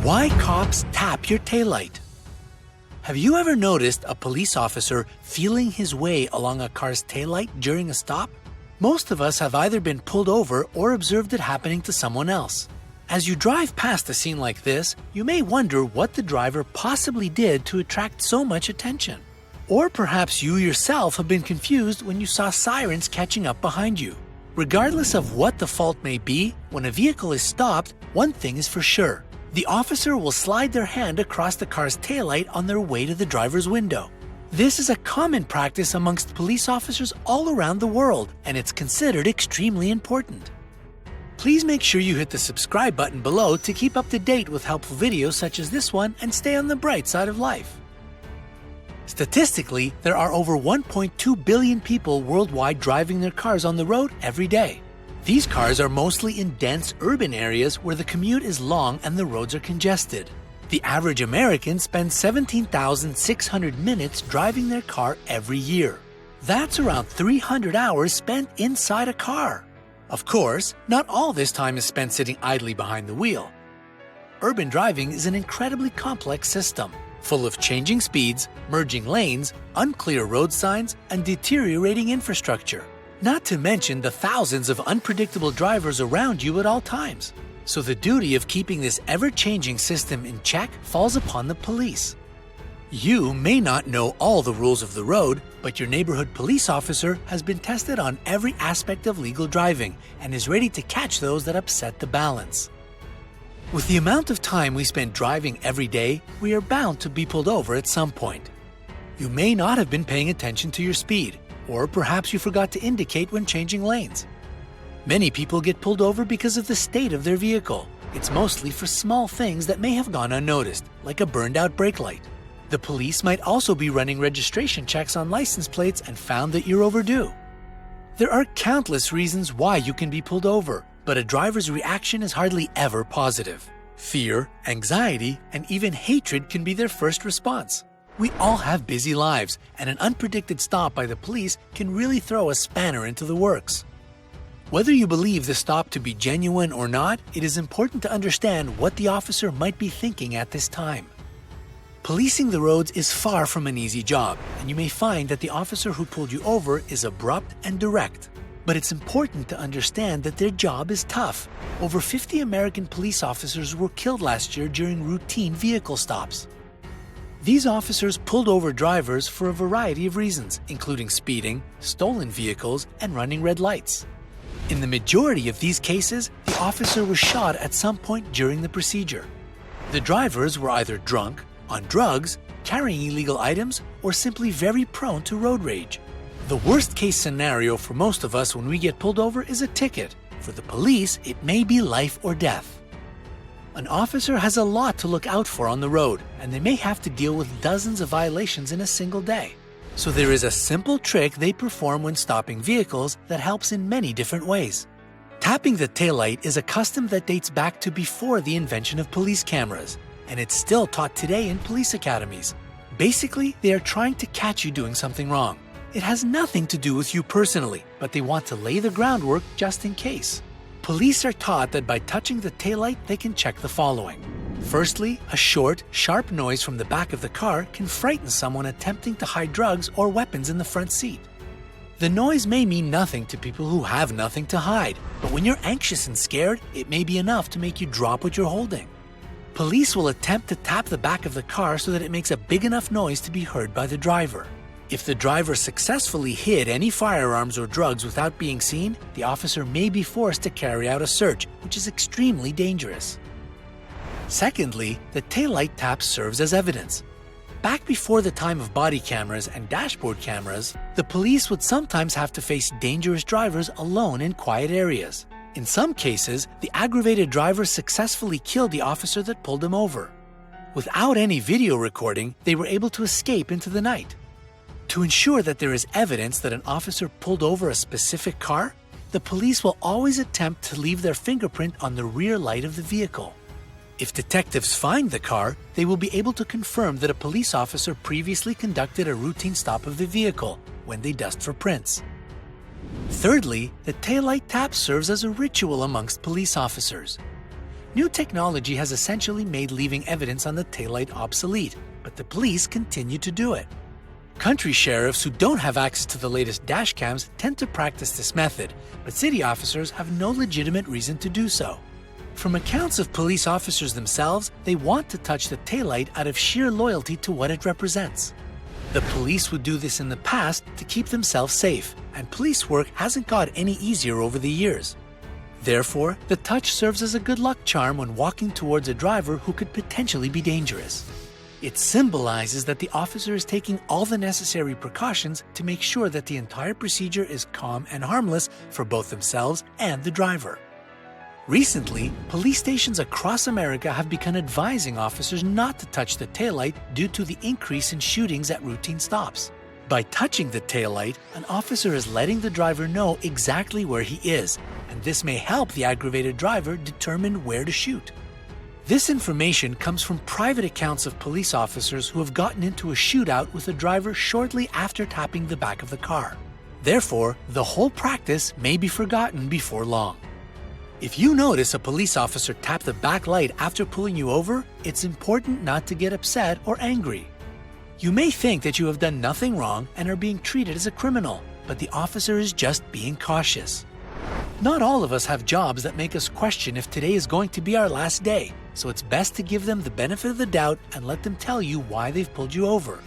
Why cops tap your taillight? Have you ever noticed a police officer feeling his way along a car's taillight during a stop? Most of us have either been pulled over or observed it happening to someone else. As you drive past a scene like this, you may wonder what the driver possibly did to attract so much attention. Or perhaps you yourself have been confused when you saw sirens catching up behind you. Regardless of what the fault may be, when a vehicle is stopped, one thing is for sure. The officer will slide their hand across the car's taillight on their way to the driver's window. This is a common practice amongst police officers all around the world, and it's considered extremely important. Please make sure you hit the subscribe button below to keep up to date with helpful videos such as this one and stay on the bright side of life. Statistically, there are over 1.2 billion people worldwide driving their cars on the road every day. These cars are mostly in dense urban areas where the commute is long and the roads are congested. The average American spends 17,600 minutes driving their car every year. That's around 300 hours spent inside a car. Of course, not all this time is spent sitting idly behind the wheel. Urban driving is an incredibly complex system, full of changing speeds, merging lanes, unclear road signs, and deteriorating infrastructure. Not to mention the thousands of unpredictable drivers around you at all times. So the duty of keeping this ever-changing system in check falls upon the police. You may not know all the rules of the road, but your neighborhood police officer has been tested on every aspect of legal driving and is ready to catch those that upset the balance. With the amount of time we spend driving every day, we are bound to be pulled over at some point. You may not have been paying attention to your speed, or perhaps you forgot to indicate when changing lanes. Many people get pulled over because of the state of their vehicle. It's mostly for small things that may have gone unnoticed, like a burned-out brake light. The police might also be running registration checks on license plates and found that you're overdue. There are countless reasons why you can be pulled over, but a driver's reaction is hardly ever positive. Fear, anxiety, and even hatred can be their first response. We all have busy lives, and an unpredicted stop by the police can really throw a spanner into the works. Whether you believe the stop to be genuine or not, it is important to understand what the officer might be thinking at this time. Policing the roads is far from an easy job, and you may find that the officer who pulled you over is abrupt and direct. But it's important to understand that their job is tough. Over 50 American police officers were killed last year during routine vehicle stops. These officers pulled over drivers for a variety of reasons, including speeding, stolen vehicles, and running red lights. In the majority of these cases, the officer was shot at some point during the procedure. The drivers were either drunk, on drugs, carrying illegal items, or simply very prone to road rage. The worst-case scenario for most of us when we get pulled over is a ticket. For the police, it may be life or death. An officer has a lot to look out for on the road, and they may have to deal with dozens of violations in a single day. So there is a simple trick they perform when stopping vehicles that helps in many different ways. Tapping the taillight is a custom that dates back to before the invention of police cameras, and it's still taught today in police academies. Basically, they are trying to catch you doing something wrong. It has nothing to do with you personally, but they want to lay the groundwork just in case. Police are taught that by touching the taillight, they can check the following. Firstly, a short, sharp noise from the back of the car can frighten someone attempting to hide drugs or weapons in the front seat. The noise may mean nothing to people who have nothing to hide, but when you're anxious and scared, it may be enough to make you drop what you're holding. Police will attempt to tap the back of the car so that it makes a big enough noise to be heard by the driver. If the driver successfully hid any firearms or drugs without being seen, the officer may be forced to carry out a search, which is extremely dangerous. Secondly, the taillight tap serves as evidence. Back before the time of body cameras and dashboard cameras, the police would sometimes have to face dangerous drivers alone in quiet areas. In some cases, the aggravated driver successfully killed the officer that pulled him over. Without any video recording, they were able to escape into the night. To ensure that there is evidence that an officer pulled over a specific car, the police will always attempt to leave their fingerprint on the rear light of the vehicle. If detectives find the car, they will be able to confirm that a police officer previously conducted a routine stop of the vehicle when they dust for prints. Thirdly, the taillight tap serves as a ritual amongst police officers. New technology has essentially made leaving evidence on the taillight obsolete, but the police continue to do it. Country sheriffs who don't have access to the latest dash cams tend to practice this method, but city officers have no legitimate reason to do so. From accounts of police officers themselves, they want to touch the taillight out of sheer loyalty to what it represents. The police would do this in the past to keep themselves safe, and police work hasn't got any easier over the years. Therefore, the touch serves as a good luck charm when walking towards a driver who could potentially be dangerous. It symbolizes that the officer is taking all the necessary precautions to make sure that the entire procedure is calm and harmless for both themselves and the driver. Recently, police stations across America have begun advising officers not to touch the taillight due to the increase in shootings at routine stops. By touching the taillight, an officer is letting the driver know exactly where he is, and this may help the aggravated driver determine where to shoot. This information comes from private accounts of police officers who have gotten into a shootout with a driver shortly after tapping the back of the car. Therefore, the whole practice may be forgotten before long. If you notice a police officer tap the back light after pulling you over, it's important not to get upset or angry. You may think that you have done nothing wrong and are being treated as a criminal, but the officer is just being cautious. Not all of us have jobs that make us question if today is going to be our last day, so it's best to give them the benefit of the doubt and let them tell you why they've pulled you over.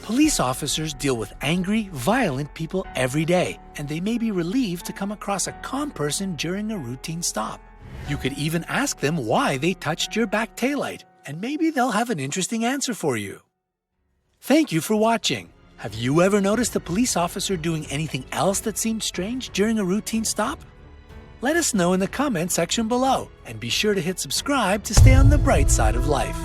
Police officers deal with angry, violent people every day, and they may be relieved to come across a calm person during a routine stop. You could even ask them why they touched your back taillight, and maybe they'll have an interesting answer for you. Thank you for watching. Have you ever noticed a police officer doing anything else that seemed strange during a routine stop? Let us know in the comment section below, and be sure to hit subscribe to stay on the bright side of life.